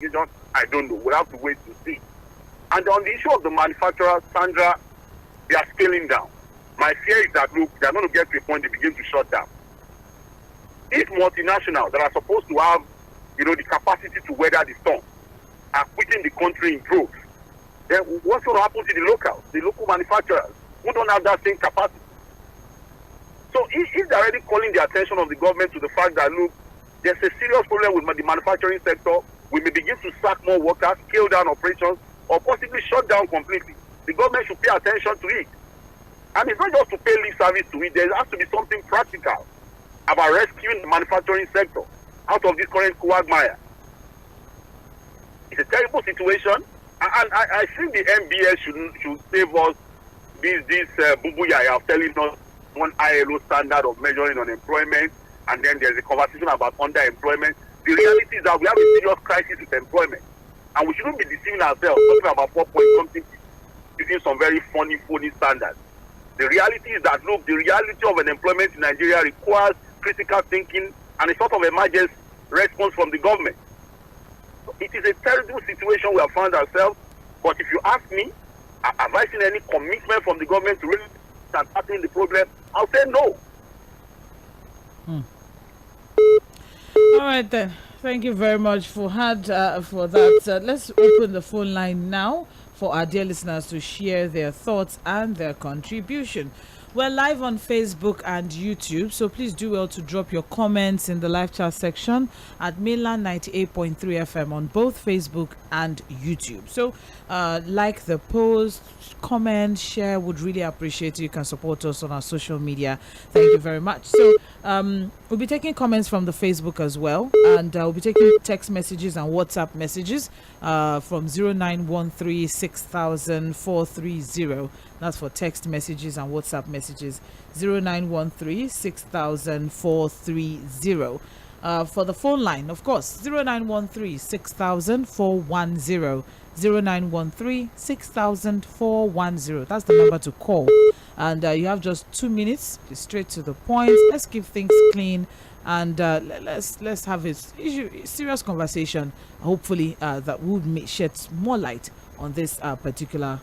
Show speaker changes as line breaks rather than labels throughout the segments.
I don't know. We'll have to wait to see. And on the issue of the manufacturers, Sandra, they are scaling down. My fear is that, look, they're going to get to a point they begin to shut down. If multinationals that are supposed to have, the capacity to weather the storm are quitting the country in droves, then what's going to happen to the local manufacturers who don't have that same capacity? So if they're already calling the attention of the government to the fact that, look, there's a serious problem with the manufacturing sector, we may begin to sack more workers, scale down operations, or possibly shut down completely. The government should pay attention to it. And it's not just to pay lip service to it, there has to be something practical about rescuing the manufacturing sector out of this current quagmire. It's a terrible situation, and I think the MBS should save us this bubuya of telling us one ILO standard of measuring unemployment, and then there's a conversation about underemployment. The reality is that we have a serious crisis with employment, and we shouldn't be deceiving ourselves talking about 4 point something using some very phony standards. The reality is that, look, the reality of unemployment in Nigeria requires critical thinking and a sort of emergency response from the government. So it is a terrible situation we have found ourselves, but if you ask me, have I seen any commitment from the government to really start tackling the problem? I'll say no.
All right then. Thank you very much for that. Let's open the phone line now for our dear listeners to share their thoughts and their contribution. We're live on Facebook and YouTube, so please do well to drop your comments in the live chat section at Mainland 98.3 FM on both Facebook and YouTube. So like the post, comment, share, would really appreciate it. You can support us on our social media. Thank you very much. So we'll be taking comments from the Facebook as well, and we'll be taking text messages and WhatsApp messages from 0913-6000-430. That's for text messages and WhatsApp messages. 0913-6000-430. For the phone line, of course, 0913-6000-410. 0913-6000-410. That's the number to call. And you have just 2 minutes, straight to the point. Let's keep things clean, and let's have a serious conversation. Hopefully, that would shed more light on this particular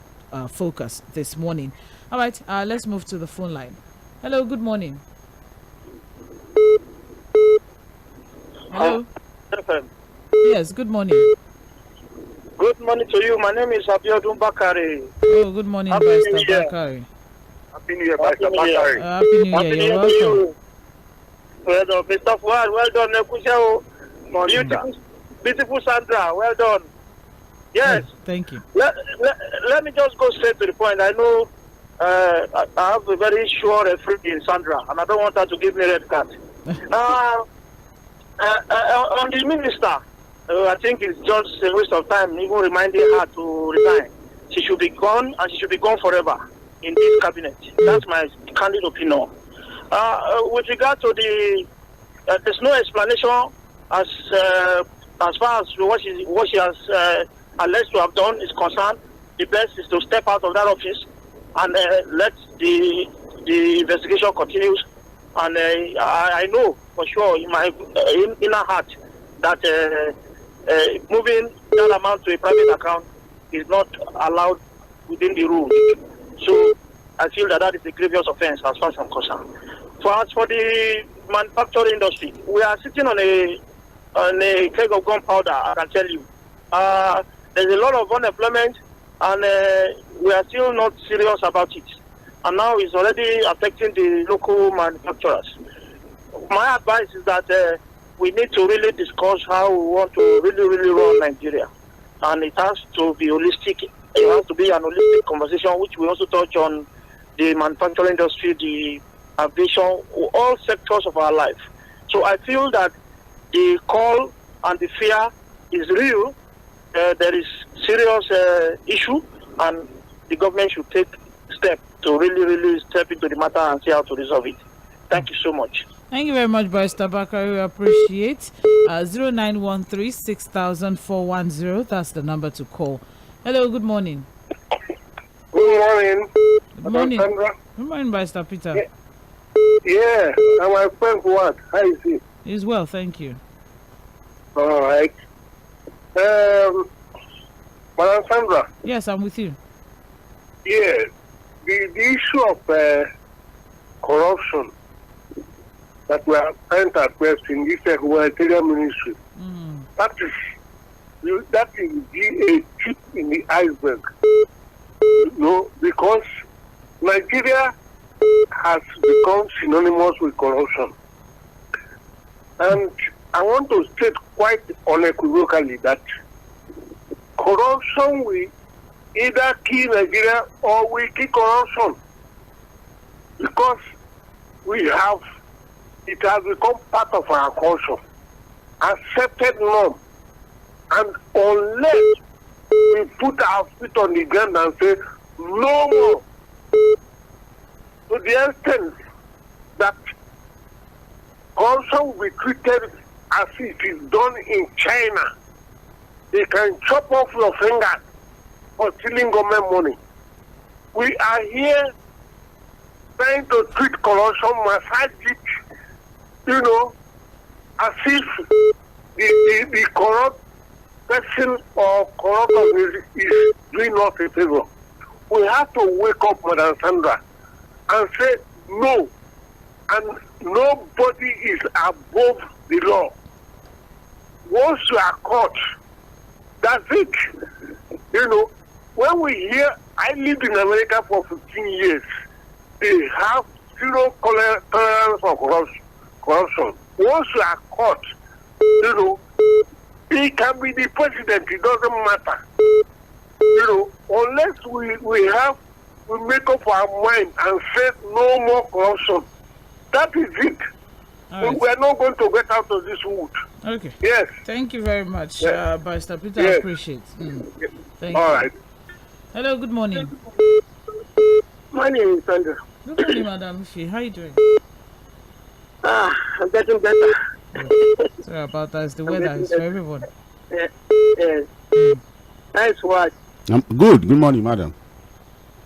focus this morning. All right, let's move to the phone line. Hello, good morning. Hello. Yes, good morning.
Good morning to you. My name is Abiodun Bakari.
Oh, good morning, Mr. Bakari.
Happy New Year, Mr. Bakari.
Happy New Year. You're welcome.
Well done, Mr. Fuad. Well done, Nekusheo. Beautiful Sandra. Well done. Yes.
Thank you.
Let me just go straight to the point. I know I have a very sure referee in Sandra, and I don't want her to give me a red card. On the minister, I think it's just a waste of time even reminding her to resign. She should be gone, and she should be gone forever in this cabinet. That's my candid opinion. With regard to there's no explanation as far as what she has alleged to have done is concerned. The best is to step out of that office and let the investigation continues. And I know for sure in my inner heart that moving that amount to a private account is not allowed within the rules. So I feel that is a grievous offense as far as I'm concerned. As for the manufacturing industry, we are sitting on a keg of gunpowder, I can tell you. There's a lot of unemployment, and we are still not serious about it. And now it's already affecting the local manufacturers. My advice is that we need to really discuss how we want to really run Nigeria. And it has to be holistic. It has to be an holistic conversation, which we also touch on the manufacturing industry, the aviation, all sectors of our life. So I feel that the call and the fear is real. There is serious issue, and the government should take steps to really step into the matter and see how to resolve it. Thank you so much.
Thank you very much, Barrister Bakari. We appreciate 0913-6000-410. That's the number to call. Hello, good morning.
Good morning.
Good morning. Good morning, Barrister Peter.
Yeah, and my friend Fuad. How is he?
He's well, thank you.
All right.
Madam Sandra.
Yes, I'm with you.
Yeah, the issue of corruption that we are trying to address in this humanitarian ministry, that is a tip in the iceberg. Because Nigeria has become synonymous with corruption. And I want to state quite unequivocally that corruption will either kill Nigeria or we kill corruption. Because it has become part of our culture, accepted norm. And unless we put our feet on the ground and say, no more, to the extent that corruption will be treated as it is done in China. They can chop off your finger for stealing government money. We are here trying to treat corruption, massage it, as if the corrupt person or corrupt is doing us a favor. We have to wake up, Madam Sandra, and say no. And nobody is above the law. Once you are caught, that's it. When we hear, I lived in America for 15 years, they have zero tolerance for corruption. Once you are caught, he can be the president, it doesn't matter. Unless we make up our mind and say no more corruption. That is it. Right. We are not going to get out of this wood.
Okay.
Yes.
Thank you very much, Barrister Peter.
Yes.
I appreciate it. Thank
All
you.
right.
Hello, good morning.
My name is Sandra.
Good morning, Madam Ife. How are you doing?
I'm getting better.
Sorry about that. It's the weather. It's for everyone.
Yes. Nice work.
Good. Good morning, madam.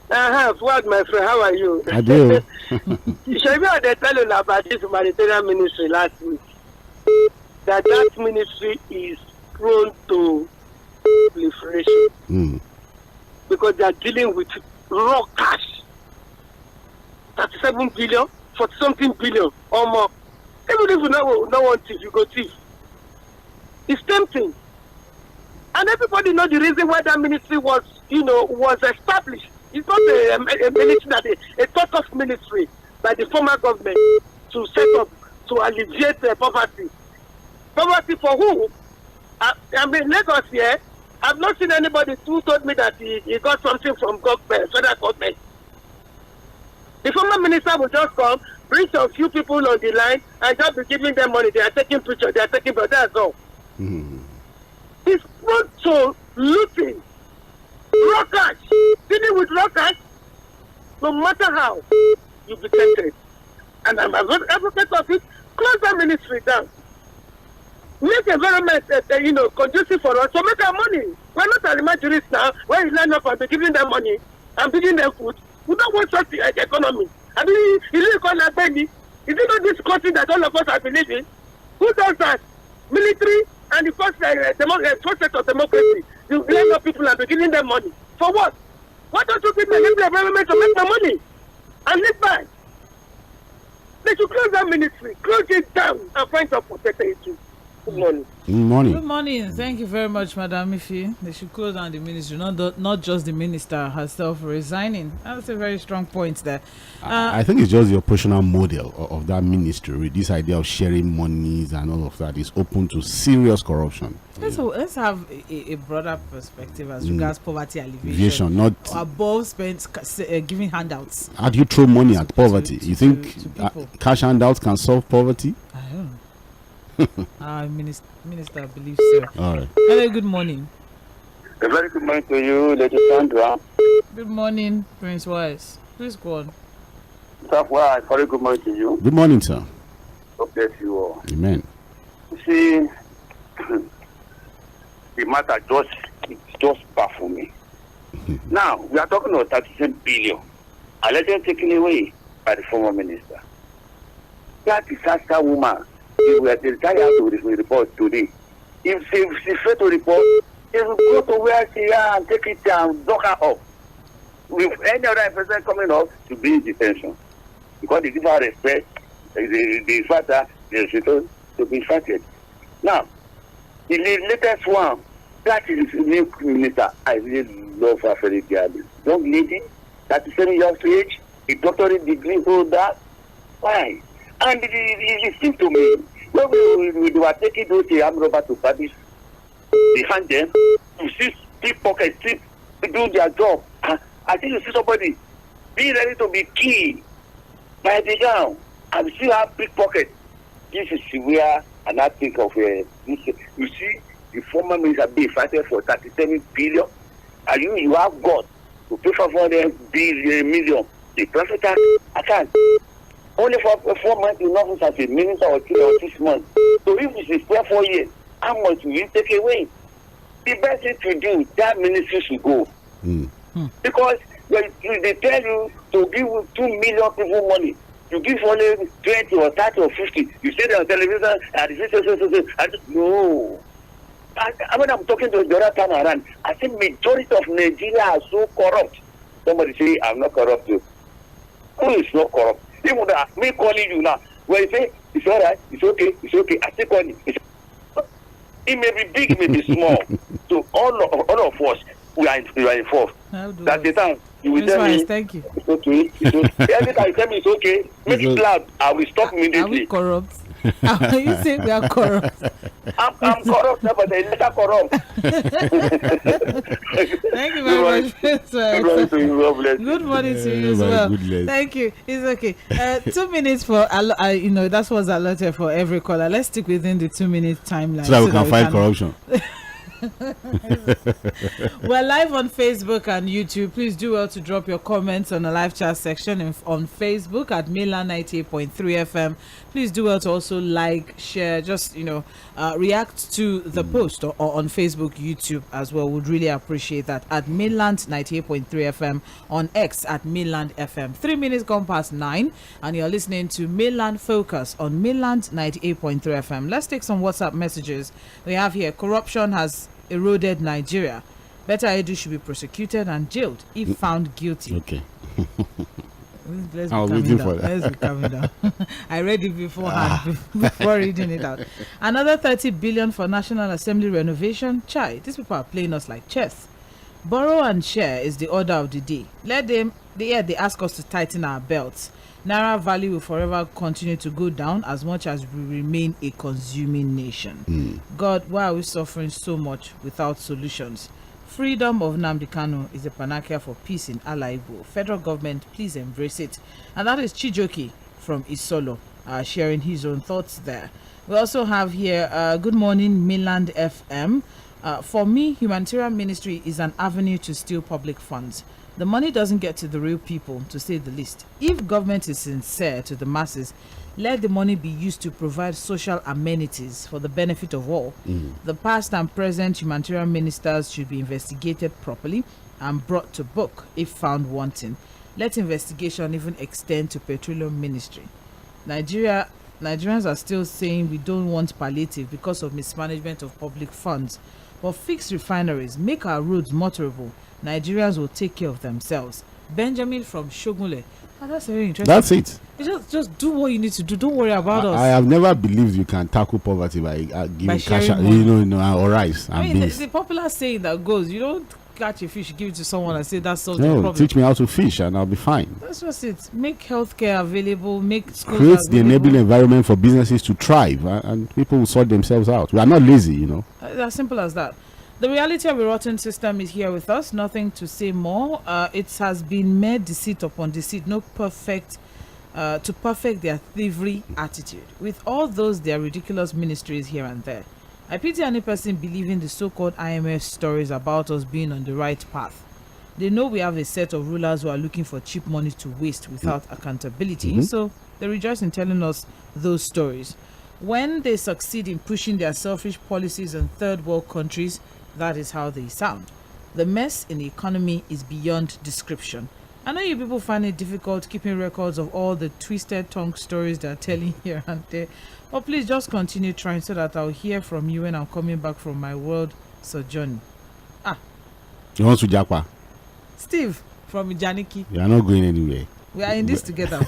What, my friend? How are you?
I do.
Shall we tell you about this humanitarian ministry last week? That ministry is prone to proliferation because they are dealing with raw cash. 37 billion, 40-something billion or more. Even if you no want thief, you go thief. It's tempting. And everybody knows the reason why that ministry was established. It's not a ministry that a thought of ministry by the former government to set up to alleviate poverty. Poverty for who? Lagos here. I've not seen anybody who told me that he got something from government, federal government. The former minister will just come, bring some few people on the line, and just be giving them money. They are taking pictures, they are taking pictures, that's all. It's not so looting. Raw cash. Dealing with raw cash, no matter how, you be tempted. And I'm an advocate of it. Close that ministry down. Make environment, conducive for us to make our money. We're not animaturists now, where you line up and be giving them money and giving them food. We don't want such economy. I mean, is it called like Benny? Is it not this country that all of us are believing? Who does that? Military and the first set of democracy. You blame up people and be giving them money. For what? Why don't you people leave the environment to make the money and live back? They should close that ministry, close it down and find some protector issue. Good morning.
Good morning.
Good morning. Thank you very much, Madam Ife. They should close down the ministry, not just the minister herself resigning. That's a very strong point there.
I think it's just the operational model of that ministry with this idea of sharing monies and all of that is open to serious corruption.
Let's have a broader perspective as regards poverty alleviation.
Not
above giving handouts.
How do you throw money at poverty? You think cash handouts can solve poverty?
I don't know. Minister believes so.
All right.
Hello, good morning.
A very good morning to you, Lady Sandra.
Good morning, Prince Wise. Please go on.
Well, very good morning to you.
Good morning, sir.
God bless you all.
Amen.
You see, the matter just baffles me. Now, we are talking about 37 billion, allegedly taken away by the former minister. That disaster woman, we were tired to report today. If she fail to report, they will go to where she is and take it and lock her up. With any other person coming up to be in detention. Because they give her respect, the father, the return to be invited. Now, the latest one, that is the new minister. I really love her very dearly. Young lady, 37 years of age, a doctorate degree holder. Why? And it seems to me, when we were taking those armed robbers to service, they hand them to see pickpockets, to do their job. I think you see somebody being ready to be killed by the gun and still have pickpockets. This is where, and I think of this. You see, the former minister being fighting for 37 billion, and you have got to pay for 400 million. The profit account. Only for 4 months in office as a minister or 6 months. So if it is there 4 years, how much will you take away? The best thing to do, that ministry should go. Because they tell you to give 2 million people money. You give only 20 or 30 or 50. You say that on television, and no. When I'm talking to the other time around, I say majority of Nigeria are so corrupt. Somebody say, I'm not corrupt too. Who is not corrupt? Even that, me calling you now, when you say, it's all right, it's okay, I still call you. It may be big, it may be small. So all of us, we are involved. That's the time. You will tell me,
thank you.
It's okay. Every time you tell me it's okay, make it loud. I will stop immediately.
Are we corrupt? You say we are corrupt.
I'm corrupt, but they're not corrupt.
Thank you very much. Good morning to you as well. Thank you. It's okay. 2 minutes for, that's what's allotted for every caller. Let's stick within the 2 minute timeline.
So that we can fight corruption.
We're live on Facebook and YouTube. Please do well to drop your comments on the live chat section on Facebook at Mainland 98.3 FM. Please do well to also like, share, just react to the post or on Facebook, YouTube as well. Would really appreciate that at Mainland 98.3 FM, on X at Mainland FM. 3 minutes gone past 9, and you're listening to Mainland Focus on Mainland 98.3 FM. Let's take some WhatsApp messages. We have here: corruption has eroded Nigeria. BETTA Edu should be prosecuted and jailed if found guilty.
Okay.
Let's
I was waiting for that.
Let's be coming down. I read it beforehand before reading it out. Another 30 billion for National Assembly renovation. Chai, these people are playing us like chess. Borrow and share is the order of the day. They ask us to tighten our belts. Naira value will forever continue to go down as much as we remain a consuming nation. God, why are we suffering so much without solutions? Freedom of Nnamdi Kanu is a panacea for peace in Ala Igbo. Federal government, please embrace it. And that is Chijoki from Isolo, sharing his own thoughts there. We also have here, good morning, Mainland FM. For me, humanitarian ministry is an avenue to steal public funds. The money doesn't get to the real people, to say the least. If government is sincere to the masses, let the money be used to provide social amenities for the benefit of all. The past and present humanitarian ministers should be investigated properly and brought to book if found wanting. Let investigation even extend to petroleum ministry. Nigerians are still saying we don't want palliative because of mismanagement of public funds. But fix refineries, make our roads motorable. Nigerians will take care of themselves. Benjamin from Shogunle. That's very interesting.
That's it.
You just do what you need to do. Don't worry about us.
I have never believed you can tackle poverty by giving cash, or rice and beans.
The popular saying that goes, you don't catch a fish, give it to someone and say that solves the problem.
Teach me how to fish and I'll be fine.
That's just it. Make healthcare available, make schools
create
available.
The enabling environment for businesses to thrive, and people will sort themselves out. We are not lazy,
As simple as that. The reality of a rotten system is here with us. Nothing to say more. It has been mere deceit upon deceit. No perfect to perfect their thievery attitude. With all those their ridiculous ministries here and there. I pity any person believing the so-called IMF stories about us being on the right path. They know we have a set of rulers who are looking for cheap money to waste without accountability. So they rejoice in telling us those stories. When they succeed in pushing their selfish policies on third world countries, that is how they sound. The mess in the economy is beyond description. I know you people find it difficult keeping records of all the twisted tongue stories they're telling here and there. But please just continue trying so that I'll hear from you when I'm coming back from my world sojourn.
You want to Japa?
Steve from Ijaniki.
You are not going anywhere.
We are in this together.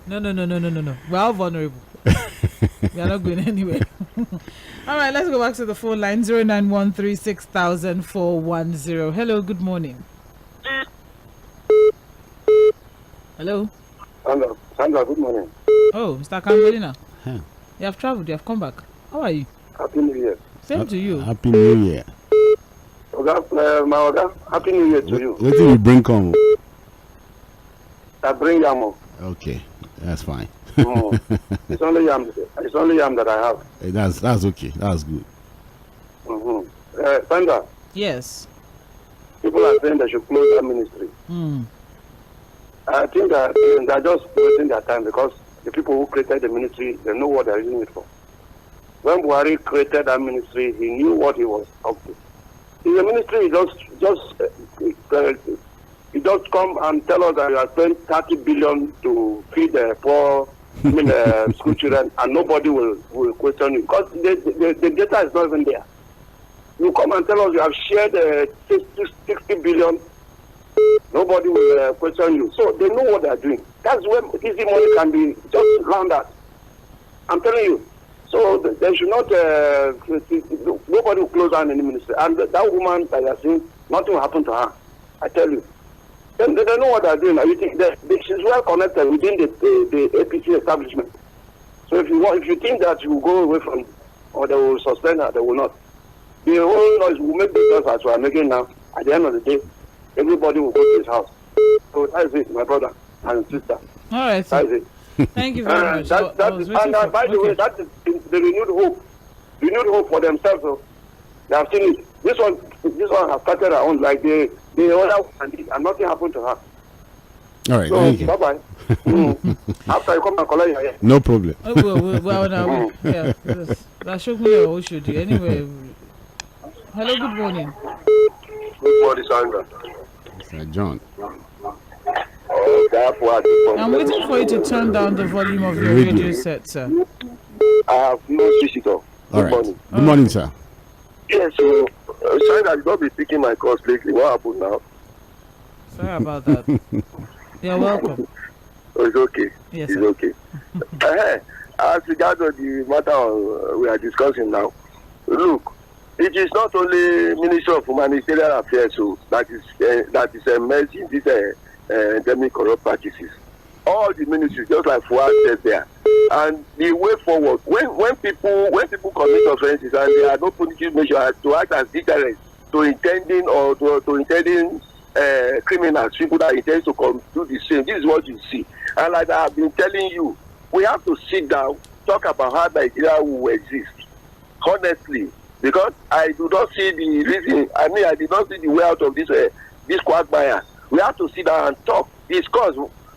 No. We're all vulnerable. We are not going anywhere. All right, let's go back to the phone line 0913600410. Hello, good morning. Hello.
Sandra, good morning.
Oh, Mr. Kambolina.
Huh.
You have traveled, you have come back. How are you?
Happy New Year.
Same to you.
Happy New Year.
Happy New Year to you.
What do you bring come?
I bring yam.
Okay, that's fine.
It's only yam. It's only yam that I have.
Hey, that's okay. That's good.
Sandra,
Yes.
people are saying they should close that ministry. I think that they're just wasting their time because the people who created the ministry, they know what they're using it for. When Buhari created that ministry, he knew what he was up to. In the ministry, he just come and tell us that you are spending 30 billion to feed the poor school children, and nobody will question you because the data is not even there. You come and tell us you have shared 60 billion, nobody will question you. So they know what they are doing. That's where easy money can be just round that. I'm telling you. So they should not, nobody will close down any ministry. And that woman that you are seeing, nothing will happen to her. I tell you. They know what they are doing. You think that she's well connected within the APC establishment. So if you think that you will go away from, or they will suspend her, they will not. The whole noise will make the noise as we are making now. At the end of the day, everybody will go to his house. So that is it, my brother and sister.
All right.
That is it.
Thank you very much.
By the way, that is the renewed hope. Renewed hope for themselves. So they have seen it. This one has started her own, like the other one, and nothing happened to her.
All right,
So,
thank you.
bye-bye. After I come and collect your hair.
No problem.
Well, now, yeah, that shook me or should you? Anyway, hello, good morning.
Good morning, Sandra.
Mr. John.
I'm waiting for you to turn down the volume of your radio set, sir.
I have no visitor.
All right. Good morning, sir.
Yes, so Sandra has not been picking my calls lately. What happened now?
Sorry about that. You're welcome.
Oh, it's okay.
Yes,
it's
sir.
okay. As regards to the matter we are discussing now, look, it is not only Ministry of Humanitarian Affairs that is emerging these endemic corrupt practices. All the ministries, just like Fuad said there, and the way forward. When people commit offences and there are no punitive measures to act as deterrents to intending criminals, people that intend to come do the same. This is what you see. And like I have been telling you, we have to sit down, talk about how Nigeria will exist. Honestly, because I do not see the reason. I did not see the way out of this quagmire. We have to sit down and talk, discuss,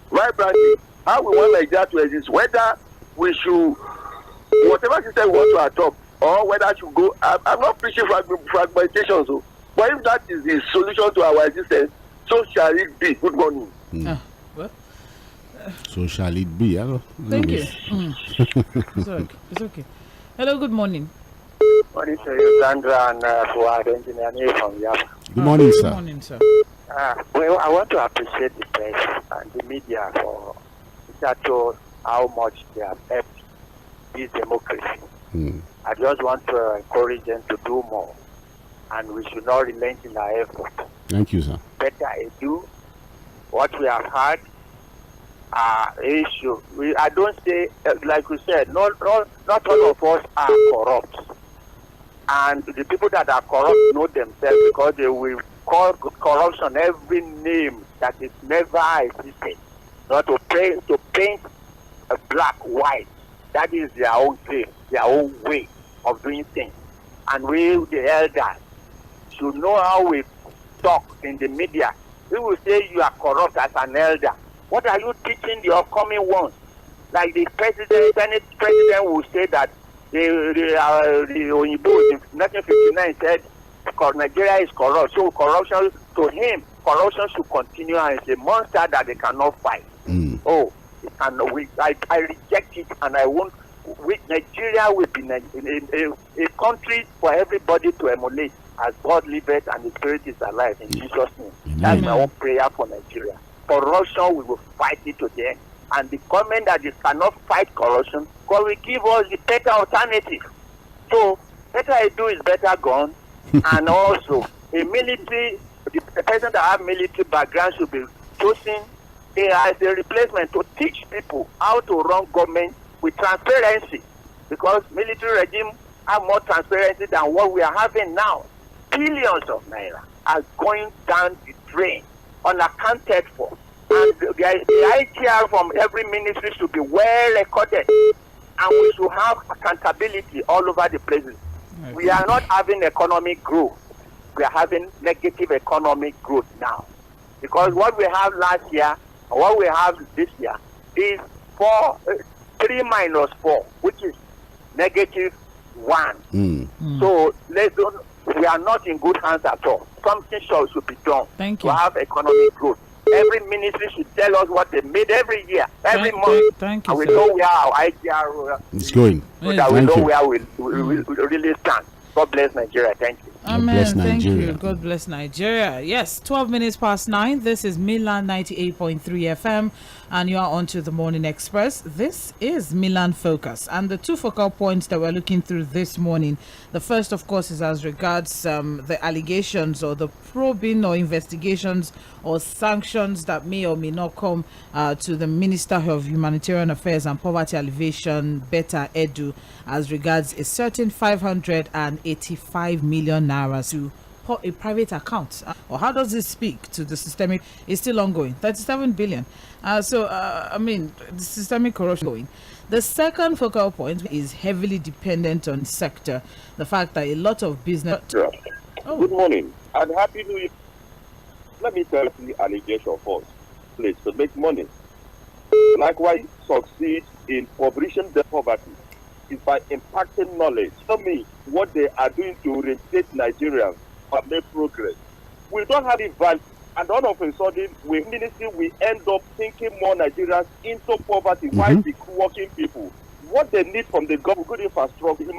vibrantly, how we want Nigeria to exist. Whether we should, whatever system we want to adopt, or whether should go. I'm not preaching fragmentation, but if that is the solution to our existence, so shall it be. Good morning.
What?
So shall it be?
Thank you. It's okay. Hello, good morning.
Morning to you, Sandra, and Fuad engineer from Yaba.
Good morning, sir.
Good morning, sir.
Well, I want to appreciate the press and the media for that shows how much they have helped this democracy. I just want to encourage them to do more, and we should not relent in our effort.
Thank you, sir.
Better do what we have had. Issue. I don't say, like we said, not all of us are corrupt, and the people that are corrupt know themselves because they will call corruption every name that is never existed. Not to paint a black white. That is their own thing, their own way of doing things. And we, the elders, should know how we talk in the media. We will say you are corrupt as an elder. What are you teaching the upcoming ones? Like the president, Senate president will say that the Oyinbo in 1959 said Nigeria is corrupt. So corruption to him
corruption should continue and it's a monster that they cannot fight. Oh, and I reject it, and I won't. Nigeria will be a country for everybody to emulate, as God liveth and the Spirit is alive in Jesus' name. That's my own prayer for Nigeria. Corruption, we will fight it to the end. And the government that is cannot fight corruption, God will give us the better alternative. So, better I do is better gone. And also, a military, the person that have military background should be chosen as a replacement to teach people how to run government with transparency, because military regime have more transparency than what we are having now. Billions of naira are going down the drain, unaccounted for. And the ITR from every ministry should be well recorded, and we should have accountability all over the places. Okay. We are not having economic growth. We are having negative economic growth now, because what we have last year and what we have this year is 3 minus 4, which is -1. So we are not in good hands at all. Something should be done to have economic growth. Every ministry should tell us what they made every year, every month.
Thank you,
and we know where our IGR
is going.
So that we know where we really stand. God bless Nigeria. Thank you.
Amen. Thank you. God bless Nigeria. Yes, 12 minutes past 9. This is Mainland 98.3 FM, and you are on to the Morning Express. This is Mainland Focus, and the two focal points that we're looking through this morning. The first, of course, is as regards the allegations or the probing or investigations or sanctions that may or may not come to the Minister of Humanitarian Affairs and Poverty Alleviation, BETTA Edu, as regards a certain 585 million naira to a private account. Or how does this speak to the systemic? It's still ongoing. 37 billion. I mean, the systemic corruption going. The second focal point is heavily dependent on sector. The fact that a lot of business.
Good morning and happy New Year. Let me tell you the allegation first. Please, to make money. Likewise, succeed in publishing the poverty is by impacting knowledge. Tell me what they are doing to orientate Nigerians and make progress. We don't have it value, and all of a sudden, we end up thinking more Nigerians into poverty while the working people. What they need from the government, good infrastructure,